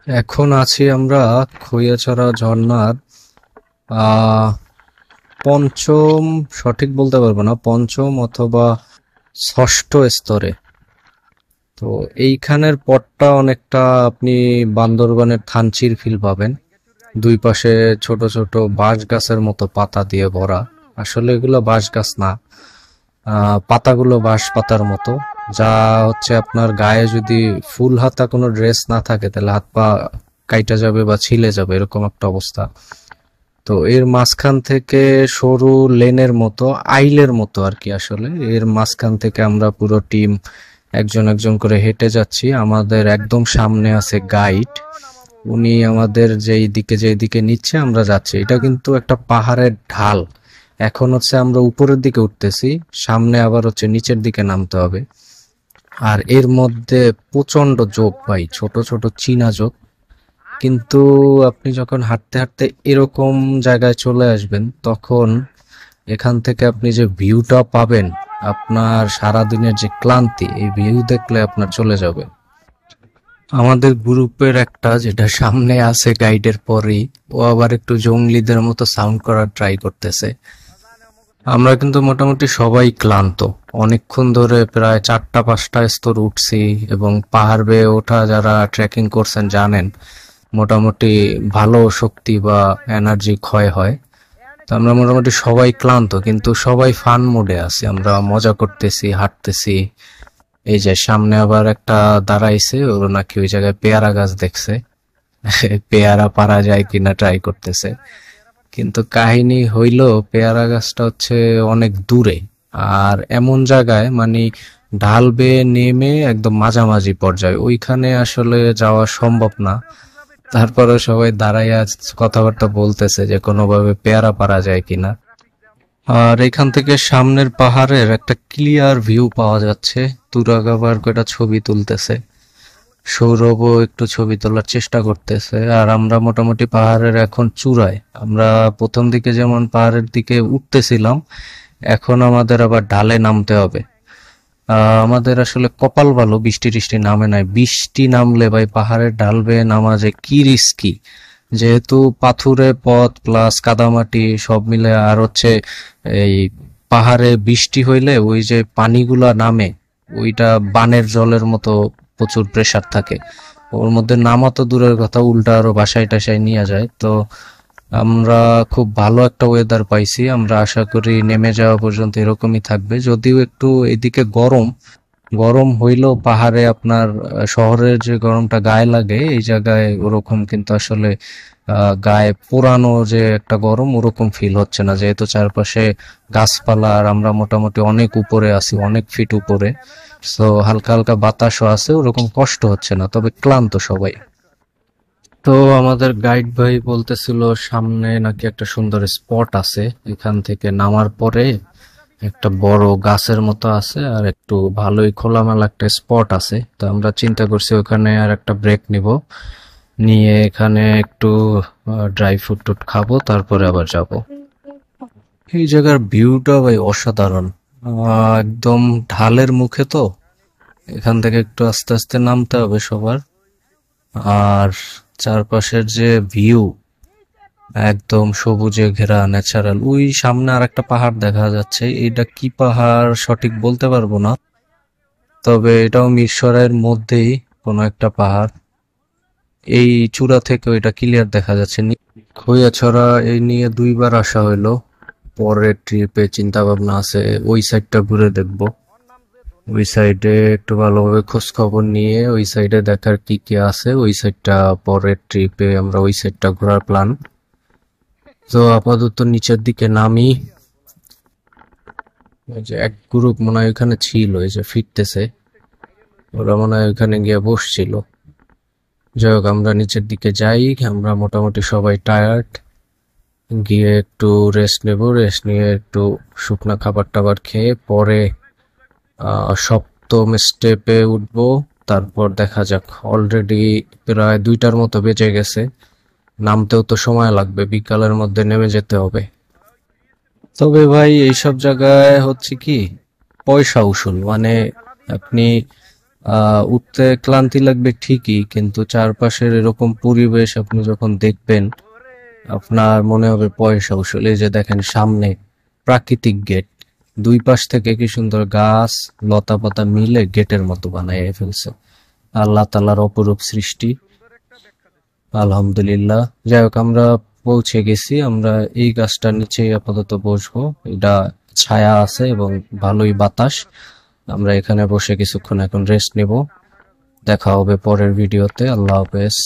এখন আছি আমরা খৈয়াছড়া ঝর্ণার আহ পঞ্চম, সঠিক বলতে পারবো না, পঞ্চম অথবা ষষ্ঠ স্তরে। তো এইখানের পথটা অনেকটা আপনি বান্দরবানের থানচির ফিল পাবেন। দুই পাশে ছোট ছোট বাঁশ গাছের মতো পাতা দিয়ে ভরা। আসলে এগুলো বাঁশ গাছ না, পাতাগুলো বাঁশ পাতার মতো। যা হচ্ছে আপনার গায়ে যদি ফুল হাতা কোনো ড্রেস না থাকে তাহলে হাত পা কাইটা যাবে বা ছিলে যাবে, এরকম একটা অবস্থা। তো এর মাঝখান থেকে সরু লেনের মতো, আইলের মতো আর কি। আসলে এর মাঝখান থেকে আমরা পুরো টিম একজন একজন করে হেঁটে যাচ্ছি। আমাদের একদম সামনে আছে গাইড, উনি আমাদের যেই দিকে নিচ্ছে আমরা যাচ্ছি। এটা কিন্তু একটা পাহাড়ের ঢাল। এখন হচ্ছে আমরা উপরের দিকে উঠতেছি, সামনে আবার হচ্ছে নিচের দিকে নামতে হবে। আর এর মধ্যে প্রচন্ড জোক ভাই, ছোট ছোট চীনা জোক। কিন্তু আপনি যখন হাঁটতে হাঁটতে এরকম জায়গায় চলে আসবেন, তখন এখান থেকে আপনি যে ভিউটা পাবেন, আপনার সারা দিনের যে ক্লান্তি, এই ভিউ দেখলে আপনার চলে যাবে। আমাদের গ্রুপের একটা, যেটা সামনে আছে গাইডের পরেই, ও আবার একটু জঙ্গলিদের মতো সাউন্ড করার ট্রাই করতেছে। আমরা কিন্তু মোটামুটি সবাই ক্লান্ত। অনেকক্ষণ ধরে প্রায় 4টা 5টা স্তর উঠছি, এবং পাহাড় বেয়ে ওঠা যারা ট্রেকিং করছেন জানেন মোটামুটি ভালো শক্তি বা এনার্জি ক্ষয় হয়। তো আমরা মোটামুটি সবাই ক্লান্ত, কিন্তু সবাই ফান মুডে আছি, আমরা মজা করতেছি, হাঁটতেছি। এই যে সামনে আবার একটা দাঁড়াইছে, ওর নাকি ওই জায়গায় পেয়ারা গাছ দেখছে, পেয়ারা পারা যায় কিনা ট্রাই করতেছে। কিন্তু কাহিনী হইলো, পেয়ারা গাছটা হচ্ছে অনেক দূরে, আর এমন জায়গায় মানে ঢাল বেয়ে নেমে একদম মাঝামাঝি পর্যায়ে, ওইখানে আসলে যাওয়া সম্ভব না। তারপরে সবাই দাঁড়াইয়া কথাবার্তা বলতেছে যে কোনোভাবে পেয়ারা পারা যায় কিনা। আর এখান থেকে সামনের পাহাড়ের একটা ক্লিয়ার ভিউ পাওয়া যাচ্ছে। তুরাগ আবার কয়টা ছবি তুলতেছে, সৌরভও একটু ছবি তোলার চেষ্টা করতেছে। আর আমরা মোটামুটি পাহাড়ের এখন চূড়ায়। আমরা প্রথম দিকে যেমন পাহাড়ের দিকে উঠতেছিলাম, এখন আমাদের আবার ঢালে নামতে হবে। আমাদের আসলে কপাল ভালো, বৃষ্টি টিষ্টি নামে নাই। বৃষ্টি নামলে ভাই পাহাড়ের ঢাল বেয়ে নামা যে কি রিস্কি। যেহেতু পাথুরে পথ প্লাস কাদামাটি সব মিলে, আর হচ্ছে এই পাহাড়ে বৃষ্টি হইলে ওই যে পানিগুলা নামে, ওইটা বানের জলের মতো প্রচুর প্রেসার থাকে। ওর মধ্যে নামা তো দূরের কথা, উল্টা আরো বাসায় টাসায় নিয়ে যায়। তো আমরা খুব ভালো একটা ওয়েদার পাইছি। আমরা আশা করি নেমে যাওয়া পর্যন্ত এরকমই থাকবে। যদিও একটু এদিকে গরম, গরম হইলেও পাহাড়ে আপনার শহরের যে গরমটা গায়ে লাগে, এই জায়গায় ওরকম কিন্তু আসলে গায়ে পোড়ানো যে একটা গরম, ওরকম ফিল হচ্ছে না, যেহেতু চারপাশে গাছপালা। আর আমরা মোটামুটি অনেক উপরে আছি, অনেক ফিট উপরে। সো হালকা হালকা বাতাসও আছে, ওরকম কষ্ট হচ্ছে না, তবে ক্লান্ত সবাই। তো আমাদের গাইড ভাই বলতেছিল সামনে নাকি একটা সুন্দর স্পট আছে, এখান থেকে নামার পরে একটা বড় গাছের মতো আছে, আর একটু ভালোই খোলামেলা একটা স্পট আছে। তো আমরা চিন্তা করছি ওখানে আর একটা ব্রেক নিব, নিয়ে এখানে একটু ড্রাই ফ্রুট টুট খাবো, তারপরে আবার যাব। এই জায়গার ভিউটা ভাই অসাধারণ। একদম ঢালের মুখে, তো এখান থেকে একটু আস্তে আস্তে নামতে হবে সবার। আর চারপাশের যে ভিউ, একদম সবুজে ঘেরা ন্যাচারাল। ওই সামনে আর একটা পাহাড় দেখা যাচ্ছে, এটা কি পাহাড় সঠিক বলতে পারবো না, তবে এটাও মিরসরাইয়ের মধ্যেই কোনো একটা পাহাড়। এই চূড়া থেকে এটা ক্লিয়ার দেখা যাচ্ছে। খৈয়াছড়া এই নিয়ে 2বার আসা হইলো। পরের ট্রিপে চিন্তা ভাবনা আছে ওই সাইডটা ঘুরে দেখবো। ওই সাইডে একটু ভালোভাবে খোঁজ খবর নিয়ে ওই সাইডে দেখার কি কি আছে, ওই সাইডটা পরের ট্রিপে আমরা ওই সাইডটা ঘোরার প্ল্যান। তো আপাতত নিচের দিকে নামি। ওই যে এক গ্রুপ মনে হয় ওখানে ছিল, এই যে ফিরতেছে, ওরা মনে হয় ওখানে গিয়ে বসছিল। যাই হোক, আমরা নিচের দিকে যাই। আমরা মোটামুটি সবাই টায়ার্ড, গিয়ে একটু রেস্ট নেব। রেস্ট নিয়ে একটু শুকনা খাবার টাবার খেয়ে পরে সপ্তম স্টেপে উঠবো। তারপর দেখা যাক। অলরেডি প্রায় 2টার মতো বেজে গেছে, নামতেও তো সময় লাগবে, বিকালের মধ্যে নেমে যেতে হবে। তবে ভাই এইসব জায়গায় হচ্ছে কি, পয়সা উসুল। মানে আপনি উঠতে ক্লান্তি লাগবে ঠিকই, কিন্তু চারপাশের এরকম পরিবেশ আপনি যখন দেখবেন আপনার মনে হবে পয়সা উসুল। এই যে দেখেন সামনে প্রাকৃতিক গেট, দুই পাশ থেকে কি সুন্দর গাছ লতা পাতা মিলে গেটের মতো বানায় ফেলছে। আল্লাহ তাআলার অপরূপ সৃষ্টি, আলহামদুলিল্লাহ। যাই হোক, আমরা পৌঁছে গেছি। আমরা এই গাছটার নিচেই আপাতত বসবো, এটা ছায়া আছে এবং ভালোই বাতাস। আমরা এখানে বসে কিছুক্ষণ এখন রেস্ট নেব। দেখা হবে পরের ভিডিওতে। আল্লাহ হাফেজ।